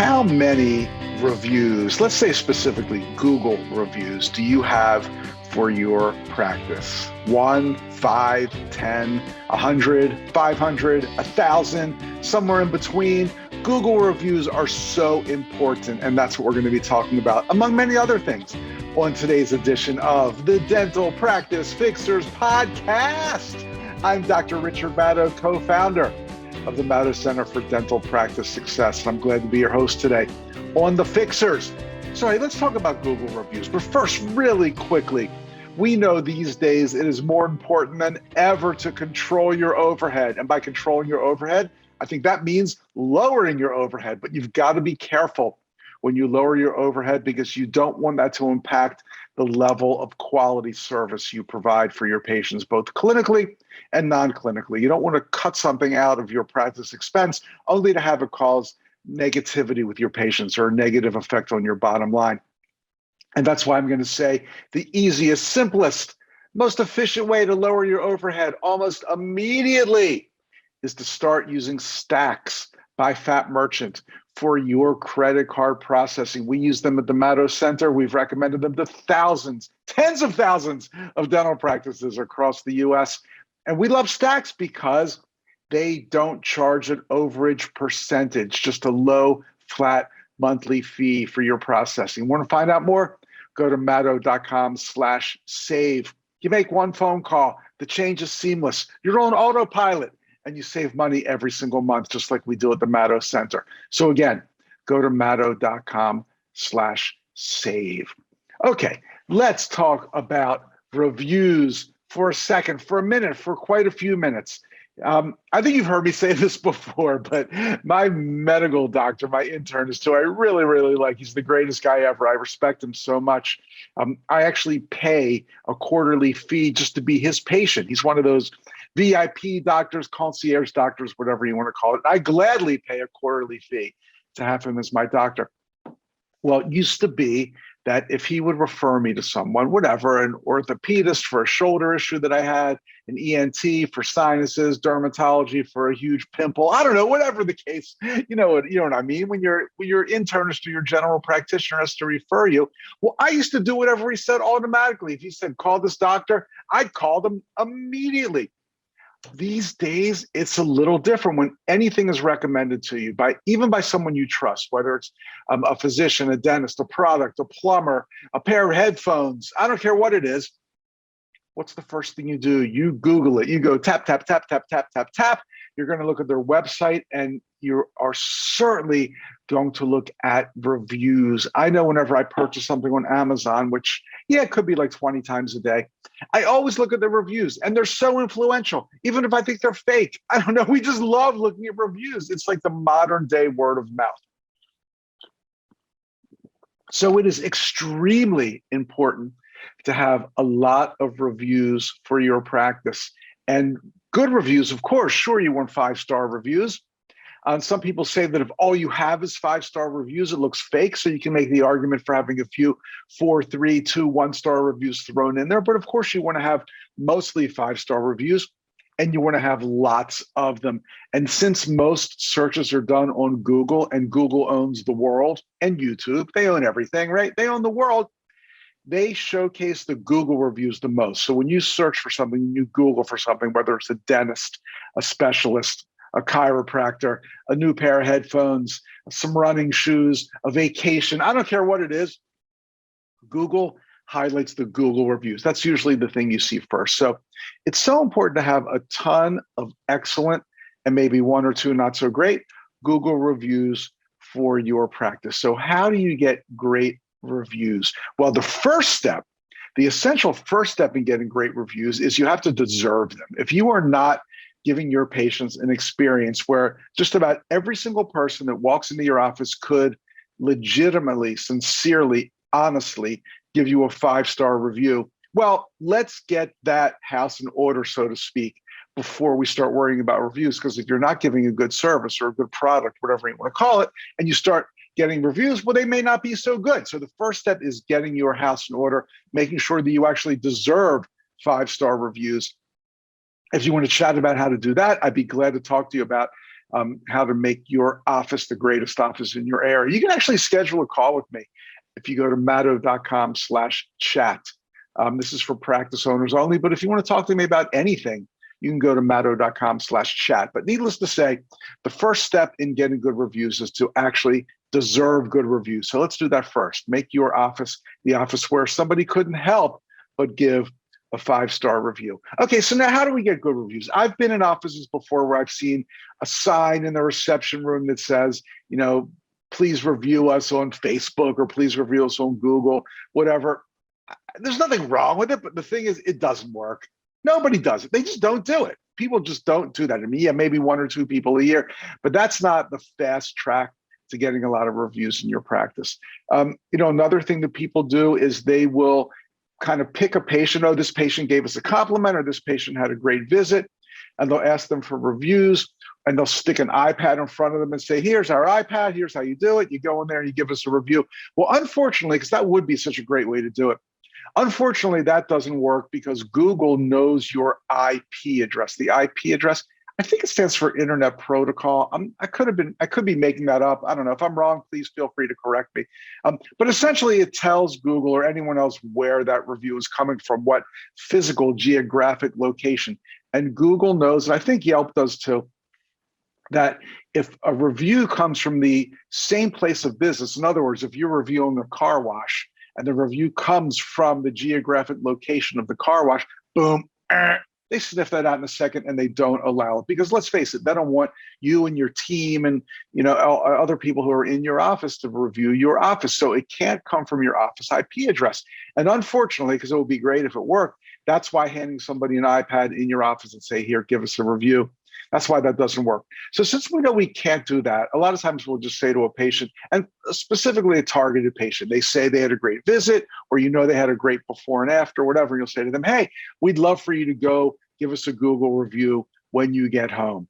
how many reviews, let's say specifically Google reviews, do you have for your practice? 1, 5, 10, 100, 500, 1,000, somewhere in between. Google reviews are so important, and that's what we're going to be talking about, among many other things, on today's edition of the Dental Practice Fixers Podcast. I'm Dr. Richard Madow, co-founder of the Madow Center for Dental Practice Success. I'm glad to be your host today on The Fixers. So hey, let's talk about Google reviews. But first, really quickly, we know these days it is more important than ever to control your overhead. And by controlling your overhead, I think that means lowering your overhead. But you've got to be careful when you lower your overhead, because you don't want that to impact the level of quality service you provide for your patients, both clinically and non-clinically. You don't want to cut something out of your practice expense only to have it cause negativity with your patients or a negative effect on your bottom line. And that's why I'm going to say the easiest, simplest, most efficient way to lower your overhead almost immediately is to start using Stacks by Fat Merchant for your credit card processing. We use them at the Madow Center. We've recommended them to thousands, tens of thousands of dental practices across the US. And we love Stacks because they don't charge an overage percentage, just a low, flat monthly fee for your processing. Want to find out more? Go to madow.com/save. You make one phone call. The change is seamless. You're on autopilot, and you save money every single month, just like we do at the Madow Center. So again, go to madow.com/save. Okay, let's talk about reviews for a second, for a minute, for quite a few minutes. I think you've heard me say this before, but my medical doctor, my internist, who I really, really like, he's the greatest guy ever. I respect him so much. I actually pay a quarterly fee just to be his patient. He's one of those VIP doctors, concierge doctors, whatever you want to call it. I gladly pay a quarterly fee to have him as my doctor. Well, it used to be that if he would refer me to someone, whatever, an orthopedist for a shoulder issue that I had, an ENT for sinuses, dermatology for a huge pimple, I don't know, whatever the case, you know what I mean? When your internist or your general practitioner has to refer you, well, I used to do whatever he said automatically. If he said, call this doctor, I'd call them immediately. These days, it's a little different when anything is recommended to you even by someone you trust, whether it's a physician, a dentist, a product, a plumber, a pair of headphones. I don't care what it is. What's the first thing you do? You Google it. You go tap, tap, tap, tap, tap, tap, tap. You're going to look at their website, and you are certainly going to look at reviews. I know whenever I purchase something on Amazon, which, it could be like 20 times a day, I always look at the reviews, and they're so influential, even if I think they're fake. I don't know. We just love looking at reviews. It's like the modern day word of mouth. So it is extremely important to have a lot of reviews for your practice. And good reviews, of course, sure, you want 5-star reviews. Some people say that if all you have is 5-star reviews, it looks fake. So you can make the argument for having a few 4, 3, 2, 1-star reviews thrown in there. But of course, you want to have mostly 5-star reviews, and you want to have lots of them. And since most searches are done on Google, and Google owns the world, and YouTube, they own everything, right? They own the world. They showcase the Google reviews the most. So when you search for something, you Google for something, whether it's a dentist, a specialist, a chiropractor, a new pair of headphones, some running shoes, a vacation, I don't care what it is, Google highlights the Google reviews. That's usually the thing you see first. So it's so important to have a ton of excellent and maybe 1 or 2 not so great Google reviews for your practice. So how do you get great reviews? Well, the essential first step in getting great reviews is you have to deserve them. If you are not giving your patients an experience where just about every single person that walks into your office could legitimately, sincerely, honestly give you a 5-star review, well, let's get that house in order, so to speak, before we start worrying about reviews. Because if you're not giving a good service or a good product, whatever you want to call it, and you start getting reviews, well, they may not be so good. So the first step is getting your house in order, making sure that you actually deserve 5-star reviews. If you want to chat about how to do that, I'd be glad to talk to you about how to make your office the greatest office in your area. You can actually schedule a call with me if you go to maddo.com/chat. This is for practice owners only, but if you want to talk to me about anything, you can go to maddo.com/chat. But needless to say, the first step in getting good reviews is to actually deserve good reviews. So let's do that first. Make your office the office where somebody couldn't help but give a 5-star review. Okay, so now how do we get good reviews? I've been in offices before where I've seen a sign in the reception room that says, please review us on Facebook or please review us on Google, whatever. There's nothing wrong with it, but the thing is, it doesn't work. Nobody does it. They just don't do it. People just don't do that. I mean, yeah, maybe 1 or 2 people a year, but that's not the fast track to getting a lot of reviews in your practice. Another thing that people do is they will kind of pick a patient. Oh, this patient gave us a compliment, or this patient had a great visit, and they'll ask them for reviews, and they'll stick an iPad in front of them and say, here's our iPad, here's how you do it. You go in there and you give us a review. Well, unfortunately, because that would be such a great way to do it, unfortunately, that doesn't work because Google knows your IP address. The IP address, I think it stands for Internet Protocol. I could be making that up. I don't know. If I'm wrong, please feel free to correct me. But essentially, it tells Google or anyone else where that review is coming from, what physical geographic location. And Google knows, and I think Yelp does too, that if a review comes from the same place of business, in other words, if you're reviewing a car wash and the review comes from the geographic location of the car wash, boom, they sniff that out in a second and they don't allow it. Because let's face it, they don't want you and your team and other people who are in your office to review your office. So it can't come from your office IP address. And unfortunately, because it would be great if it worked, that's why handing somebody an iPad in your office and say, here, give us a review, that's why that doesn't work. So since we know we can't do that, a lot of times we'll just say to a patient, and specifically a targeted patient, they say they had a great visit, or they had a great before and after, whatever, and you'll say to them, hey, we'd love for you to go give us a Google review when you get home.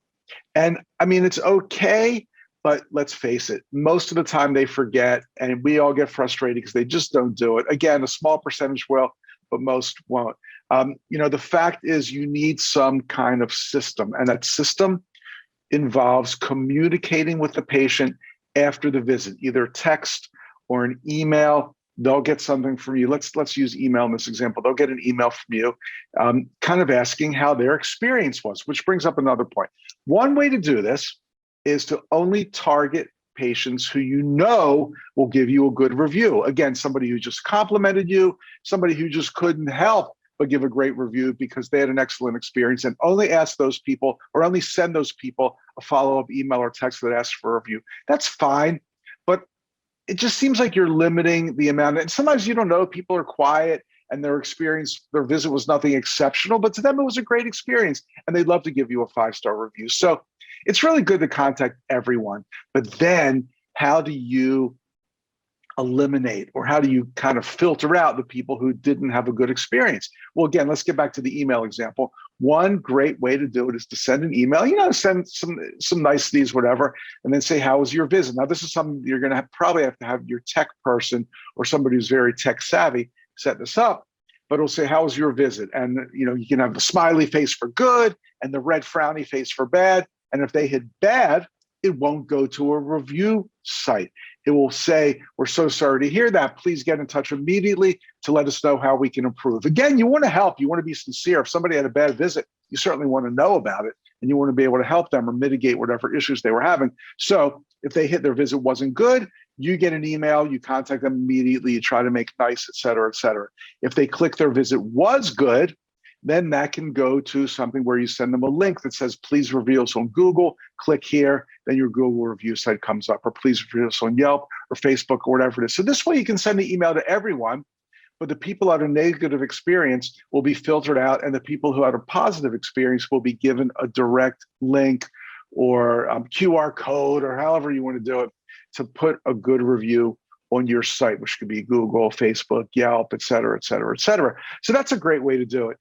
And I mean, it's okay, but let's face it, most of the time they forget, and we all get frustrated because they just don't do it. Again, a small percentage will, but most won't. The fact is you need some kind of system, and that system involves communicating with the patient after the visit, either text or an email. They'll get something from you. Let's use email in this example. They'll get an email from you kind of asking how their experience was, which brings up another point. One way to do this is to only target patients who will give you a good review. Again, somebody who just complimented you, somebody who just couldn't help but give a great review because they had an excellent experience, and only ask those people or only send those people a follow-up email or text that asks for a review. That's fine, but it just seems like you're limiting the amount. And sometimes people are quiet and their visit was nothing exceptional, but to them it was a great experience and they'd love to give you a 5-star review. So it's really good to contact everyone, but then how do you eliminate, or how do you kind of filter out the people who didn't have a good experience? Well, again, let's get back to the email example. One great way to do it is to send an email, send some niceties, whatever, and then say, how was your visit? Now, this is something you're going to probably have to have your tech person or somebody who's very tech savvy set this up, but it'll say, how was your visit? And, you can have the smiley face for good and the red frowny face for bad. And if they hit bad, it won't go to a review site. It will say, we're so sorry to hear that. Please get in touch immediately to let us know how we can improve. Again, you want to help. You want to be sincere. If somebody had a bad visit, you certainly want to know about it, and you want to be able to help them or mitigate whatever issues they were having. So if they hit their visit wasn't good, you get an email, you contact them immediately, you try to make nice, et cetera, et cetera. If they click their visit was good, then that can go to something where you send them a link that says, please review us on Google, click here, then your Google review site comes up, or please review us on Yelp or Facebook or whatever it is. So this way you can send the email to everyone, but the people who had a negative experience will be filtered out, and the people who had a positive experience will be given a direct link or QR code, or however you want to do it, to put a good review on your site, which could be Google, Facebook, Yelp, et cetera, et cetera, et cetera. So that's a great way to do it.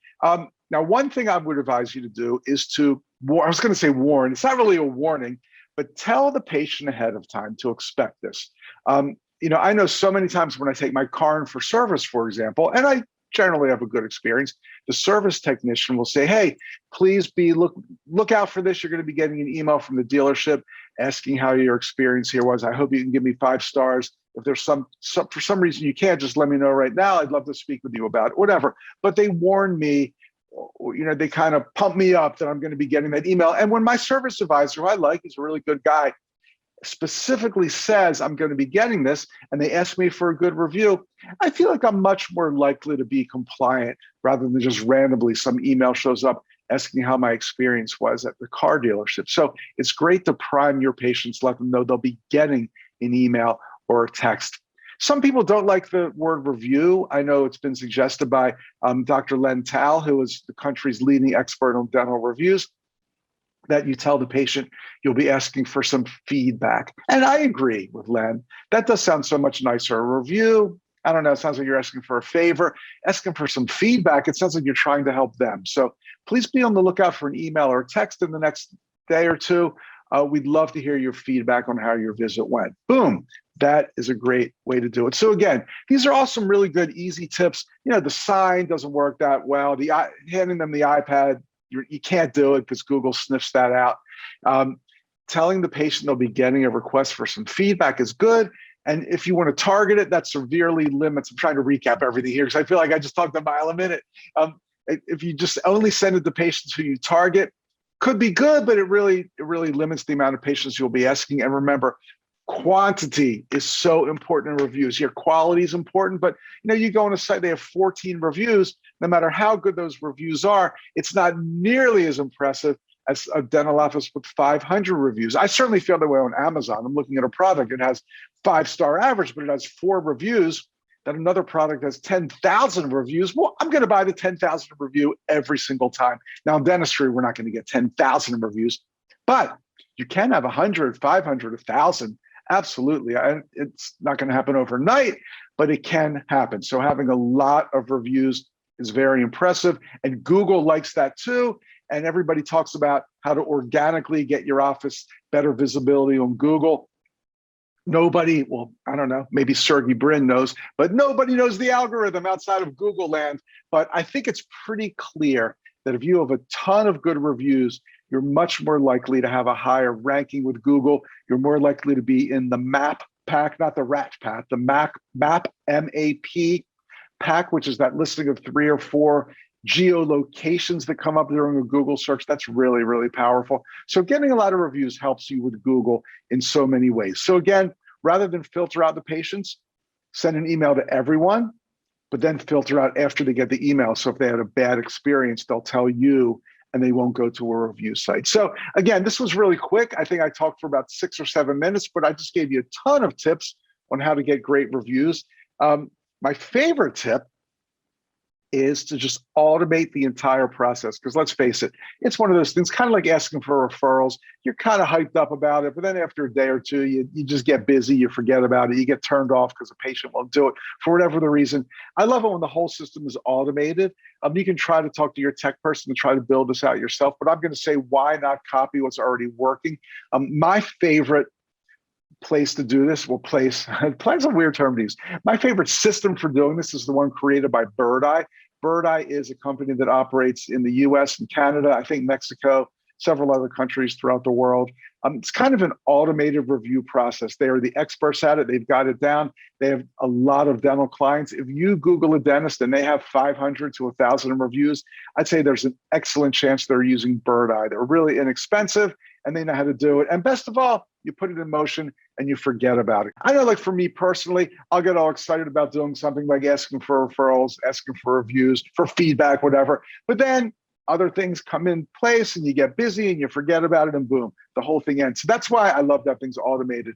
Now, one thing I would advise you to do is to, I was going to say warn, it's not really a warning, but tell the patient ahead of time to expect this. I know so many times when I take my car in for service, for example, and I generally have a good experience. The service technician will say, hey, please look out for this. You're going to be getting an email from the dealership asking how your experience here was. I hope you can give me 5 stars. If there's some for some reason you can't, just let me know right now. I'd love to speak with you about it, whatever. But they warn me, they kind of pump me up that I'm going to be getting that email. And when my service advisor, who I like, he's a really good guy, specifically says I'm going to be getting this, and they ask me for a good review, I feel like I'm much more likely to be compliant rather than just randomly some email shows up asking how my experience was at the car dealership. So it's great to prime your patients, let them know they'll be getting an email or a text. Some people don't like the word review. I know it's been suggested by Dr. Len Tal, who is the country's leading expert on dental reviews, that you tell the patient you'll be asking for some feedback. And I agree with Len. That does sound so much nicer. A review, I don't know, it sounds like you're asking for a favor. Asking for some feedback, it sounds like you're trying to help them. So please be on the lookout for an email or a text in the next day or two. We'd love to hear your feedback on how your visit went. Boom. That is a great way to do it. So again, these are all some really good, easy tips. The sign doesn't work that well. Handing them the iPad, you can't do it because Google sniffs that out. Telling the patient they'll be getting a request for some feedback is good. And if you want to target it, that severely limits. I'm trying to recap everything here because I feel like I just talked a mile a minute. If you just only send it to patients who you target, could be good, but it really limits the amount of patients you'll be asking. And remember, quantity is so important in reviews. Your quality is important, but you go on a site, they have 14 reviews. No matter how good those reviews are, it's not nearly as impressive as a dental office with 500 reviews. I certainly feel that way on Amazon. I'm looking at a product, it has 5-star average, but it has 4 reviews. That another product has 10,000 reviews. Well, I'm going to buy the 10,000 review every single time. Now, in dentistry, we're not going to get 10,000 reviews, but you can have 100, 500, 1,000. Absolutely. It's not going to happen overnight, but it can happen. So having a lot of reviews is very impressive. And Google likes that too. And everybody talks about how to organically get your office better visibility on Google. Nobody, well, I don't know, maybe Sergey Brin knows, but nobody knows the algorithm outside of Google land. But I think it's pretty clear that if you have a ton of good reviews, you're much more likely to have a higher ranking with Google. You're more likely to be in the MAP pack, not the RAT pack, the MAP, M-A-P pack, which is that listing of 3 or 4 geolocations that come up during a Google search. That's really, really powerful. So getting a lot of reviews helps you with Google in so many ways. So again, rather than filter out the patients, send an email to everyone, but then filter out after they get the email. So if they had a bad experience, they'll tell you and they won't go to a review site. So again, this was really quick. I think I talked for about 6 or 7 minutes, but I just gave you a ton of tips on how to get great reviews. My favorite tip is to just automate the entire process. Because let's face it, it's one of those things, kind of like asking for referrals. You're kind of hyped up about it, but then after a day or two, you just get busy, you forget about it, you get turned off because the patient won't do it for whatever the reason. I love it when the whole system is automated. You can try to talk to your tech person and try to build this out yourself, but I'm going to say, why not copy what's already working? My favorite place to do this, place is a weird term to use. My favorite system for doing this is the one created by BirdEye. BirdEye is a company that operates in the US and Canada, I think Mexico, several other countries throughout the world. It's kind of an automated review process. They are the experts at it. They've got it down. They have a lot of dental clients. If you Google a dentist and they have 500 to 1,000 reviews, I'd say there's an excellent chance they're using BirdEye. They're really inexpensive and they know how to do it. And best of all, you put it in motion and you forget about it. I know, like for me personally, I'll get all excited about doing something like asking for referrals, asking for reviews, for feedback, whatever. But then other things come in place and you get busy and you forget about it and boom, the whole thing ends. So that's why I love that thing's automated.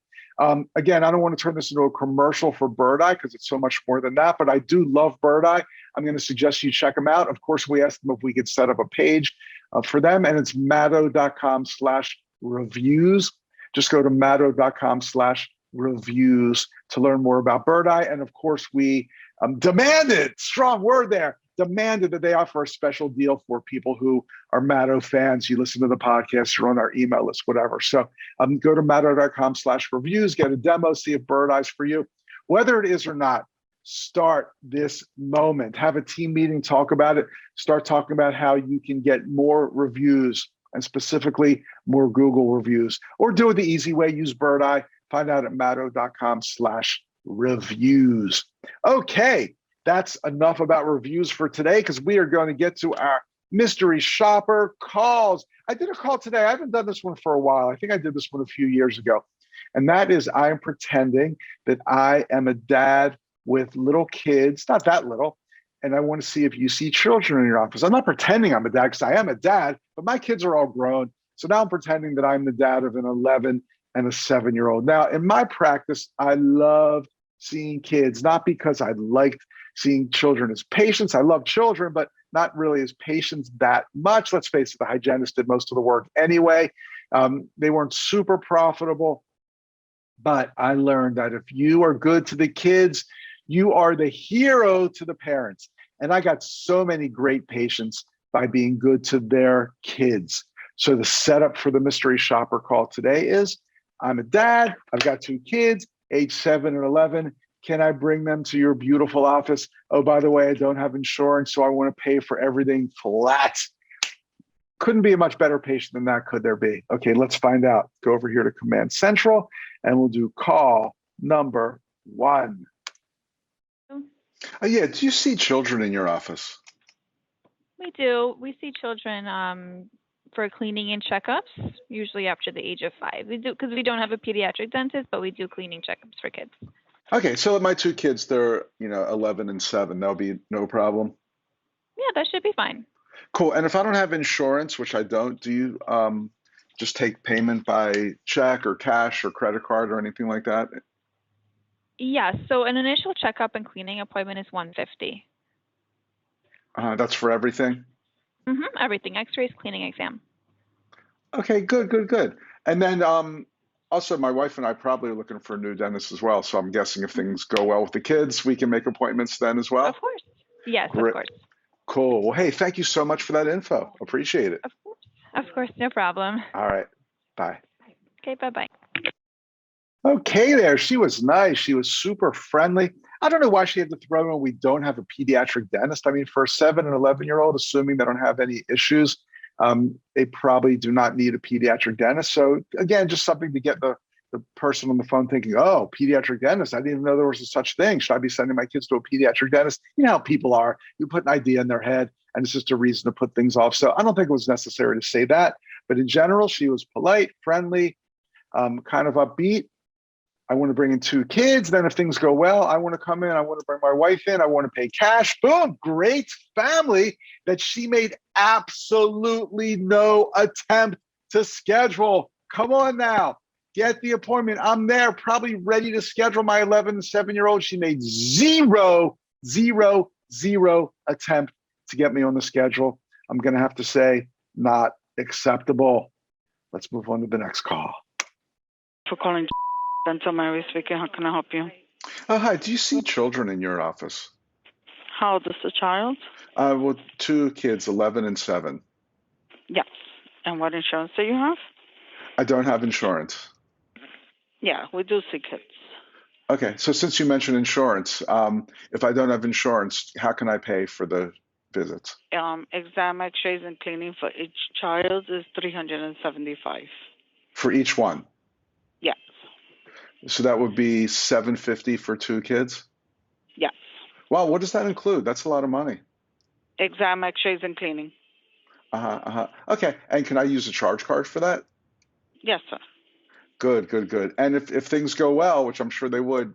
Again, I don't want to turn this into a commercial for BirdEye because it's so much more than that, but I do love BirdEye. I'm going to suggest you check them out. Of course, we asked them if we could set up a page for them, and it's Mato.com/reviews. Just go to Mato.com/reviews to learn more about BirdEye. And of course, we demanded, strong word there, demanded that they offer a special deal for people who are Mato fans. You listen to the podcast, you're on our email list, whatever. So go to Mato.com/reviews, get a demo, see if BirdEye's for you. Whether it is or not, start this moment. Have a team meeting, talk about it, start talking about how you can get more reviews and specifically more Google reviews, or do it the easy way, use Bird Eye, find out at matto.com/reviews. Okay, that's enough about reviews for today because we are going to get to our mystery shopper calls. I did a call today. I haven't done this one for a while. I think I did this one a few years ago. And that is I am pretending that I am a dad with little kids, not that little, and I want to see if you see children in your office. I'm not pretending I'm a dad because I am a dad, but my kids are all grown. So now I'm pretending that I'm the dad of an 11 and a 7-year-old. Now, in my practice, I love seeing kids, not because I liked seeing children as patients. I love children, but not really as patients that much. Let's face it, the hygienist did most of the work anyway. They weren't super profitable, but I learned that if you are good to the kids, you are the hero to the parents. And I got so many great patients by being good to their kids. So the setup for the mystery shopper call today is, I'm a dad, I've got 2 kids, age 7 and 11. Can I bring them to your beautiful office? Oh, by the way, I don't have insurance, so I want to pay for everything flat. Couldn't be a much better patient than that, could there be? Okay, let's find out. Go over here to Command Central, and we'll do call number 1. Yeah, do you see children in your office? We do. We see children for cleaning and checkups, usually after the age of 5. We do, because we don't have a pediatric dentist, but we do cleaning checkups for kids. Okay, so my 2 kids, they're 11 and 7. That'll be no problem. Yeah, that should be fine. Cool. And if I don't have insurance, which I don't, do you just take payment by check or cash or credit card or anything like that? Yeah. So an initial checkup and cleaning appointment is $150. That's for everything? Everything. X-rays, cleaning, exam. Okay, good. And then also my wife and I probably are looking for a new dentist as well. So I'm guessing if things go well with the kids, we can make appointments then as well? Of course. Yes, Great. Of course. Cool. Well, hey, thank you so much for that info. Appreciate it. Of course, no problem. All right. Bye. Okay, bye-bye. Okay there. She was nice. She was super friendly. I don't know why she had to throw in we don't have a pediatric dentist. I mean, for a 7 and 11-year-old, assuming they don't have any issues, they probably do not need a pediatric dentist. So again, just something to get the person on the phone thinking, oh, pediatric dentist, I didn't even know there was a such thing. Should I be sending my kids to a pediatric dentist? You know how people are. You put an idea in their head and it's just a reason to put things off. So I don't think it was necessary to say that. But in general, she was polite, friendly, kind of upbeat. I want to bring in 2 kids. Then if things go well, I want to come in. I want to bring my wife in. I want to pay cash. Boom, great family that she made absolutely no attempt to schedule. Come on now. Get the appointment. I'm there, probably ready to schedule my 11 and 7-year-old. She made zero attempt to get me on the schedule. I'm going to have to say, not acceptable. Let's move on to the next call. For calling Dental, Mary speaking. How can I help you? Hi. Do you see children in your office? How old is the child? Well, 2 kids, 11 and 7. Yes. And what insurance do you have? I don't have insurance. Yeah, we do see kids. Okay. So since you mentioned insurance, if I don't have insurance, how can I pay for the visits? Exam, X-rays, and cleaning for each child is $375. For each one? Yes. So that would be $750 for 2 kids? Yes. Wow, what does that include? That's a lot of money. Exam, X-rays, and cleaning. Okay, and can I use a charge card for that? Yes, sir. Good. And if things go well, which I'm sure they would,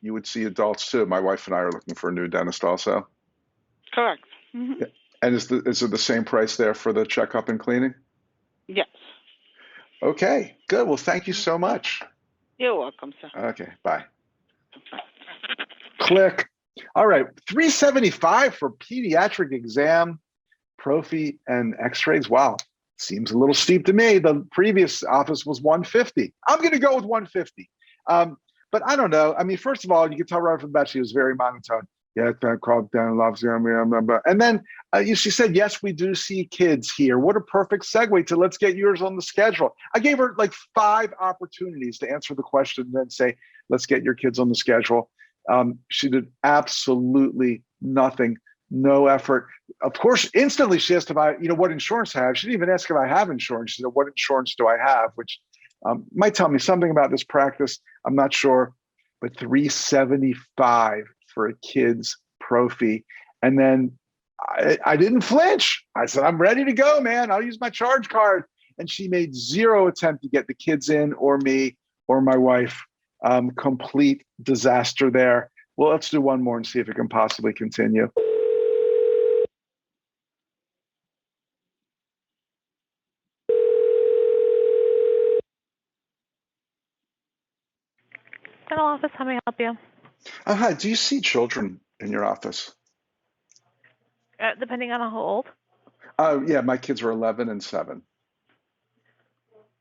you would see adults too. My wife and I are looking for a new dentist also. Correct. Yeah. And is it the same price there for the checkup and cleaning? Yes. Okay, good. Well, thank you so much. You're welcome, sir. Okay, bye. Click. All right, $375 for pediatric exam, prophy, and x-rays. Wow, seems a little steep to me. The previous office was $150. I'm going to go with $150. But I don't know. I mean, first of all, you can tell right from the bat she was very monotone. Yeah, crawled down, loves and then she said, yes, we do see kids here. What a perfect segue to let's get yours on the schedule. I gave her like 5 opportunities to answer the question and then say, let's get your kids on the schedule. She did absolutely nothing, no effort. Of course, instantly she asked if I, what insurance I have. She didn't even ask if I have insurance. She said, what insurance do I have? Which might tell me something about this practice. I'm not sure, but $375 for a kid's pro fee. And then I didn't flinch. I said, I'm ready to go, man. I'll use my charge card. And she made zero attempt to get the kids in or me or my wife. Complete disaster there. Well, let's do one more and see if it can possibly continue. Dental office, how may I help you? Hi, do you see children in your office? Depending on how old? Yeah, my kids are 11 and 7.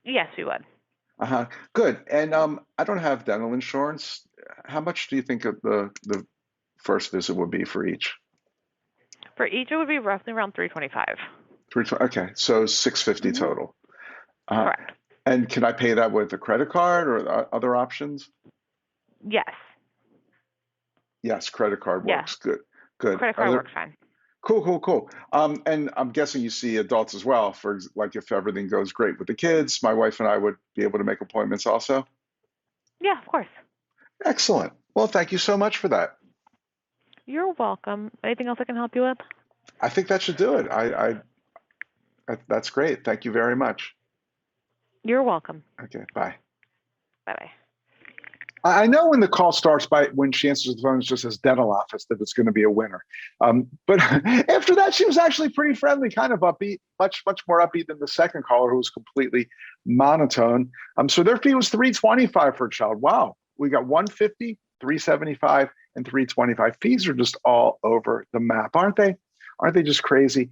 Yes, we would. Good. And I don't have dental insurance. How much do you think of the first visit would be for each? For each, it would be roughly around $325. Okay, so $650 total. Correct. And can I pay that with a credit card or other options? Yes. Yes, credit card works. Good. Credit card works fine. Cool. And I'm guessing you see adults as well. Like if everything goes great with the kids, my wife and I would be able to make appointments also. Yeah, of course. Excellent. Well, thank you so much for that. You're welcome. Anything else I can help you with? I think that should do it. That's great. Thank you very much. You're welcome. Okay, bye. Bye-bye. I know when the call starts when she answers the phone, it just says dental office, that it's going to be a winner. But after that, she was actually pretty friendly, kind of upbeat, much more upbeat than the second caller, who was completely monotone. So their fee was $325 for a child. Wow. We got $150, $375, and $325. Fees are just all over the map, aren't they? Aren't they just crazy?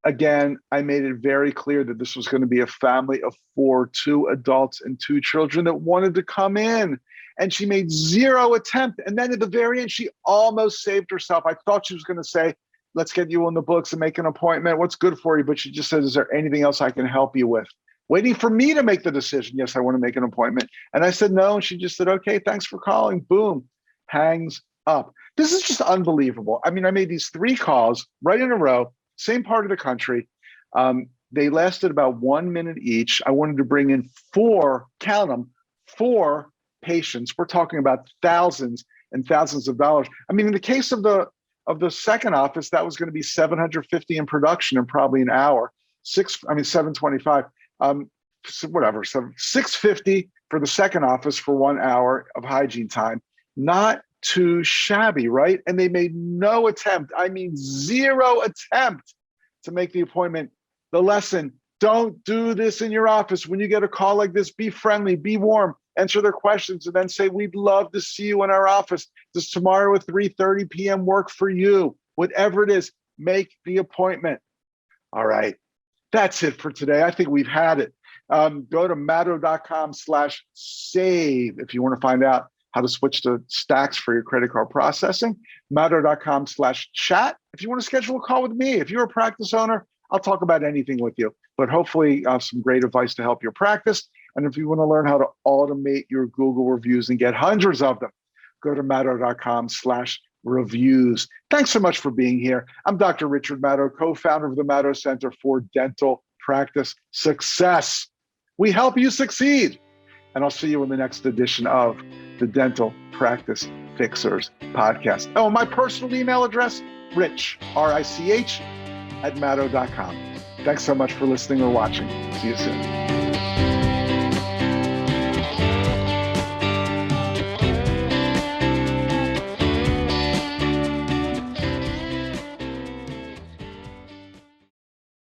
Again, I made it very clear that this was going to be a family of 4, 2 adults and 2 children that wanted to come in. And she made zero attempt. And then at the very end, she almost saved herself. I thought she was going to say, let's get you on the books and make an appointment. What's good for you? But she just said, is there anything else I can help you with? Waiting for me to make the decision. Yes, I want to make an appointment. And I said, no. And she just said, okay, thanks for calling. Boom, hangs up. This is just unbelievable. I mean, I made these 3 calls right in a row, same part of the country. They lasted about 1 minute each. I wanted to bring in 4, count them, 4 patients. We're talking about thousands and thousands of dollars. I mean, in the case of the second office, that was going to be $750 in production in probably an hour. $725. So whatever. So $650 for the second office for 1 hour of hygiene time. Not too shabby, right? And they made no attempt. I mean, zero attempt to make the appointment. The lesson: don't do this in your office. When you get a call like this, be friendly, be warm, answer their questions, and then say, we'd love to see you in our office. Does tomorrow at 3:30 p.m. work for you? Whatever it is, make the appointment. All right. That's it for today. I think we've had it. Go to Matter.com/save if you want to find out how to switch to Stacks for your credit card processing. Matter.com/chat if you want to schedule a call with me. If you're a practice owner, I'll talk about anything with you, but hopefully some great advice to help your practice. And if you want to learn how to automate your Google reviews and get hundreds of them, go to Matter.com/reviews. Thanks so much for being here. I'm Dr. Richard Madow, co-founder of the Madow Center for Dental Practice Success. We help you succeed. And I'll see you in the next edition of the Dental Practice Fixers podcast. Oh, my personal email address, Rich, R-I-C-H, @Madow.com. Thanks so much for listening or watching. See you soon.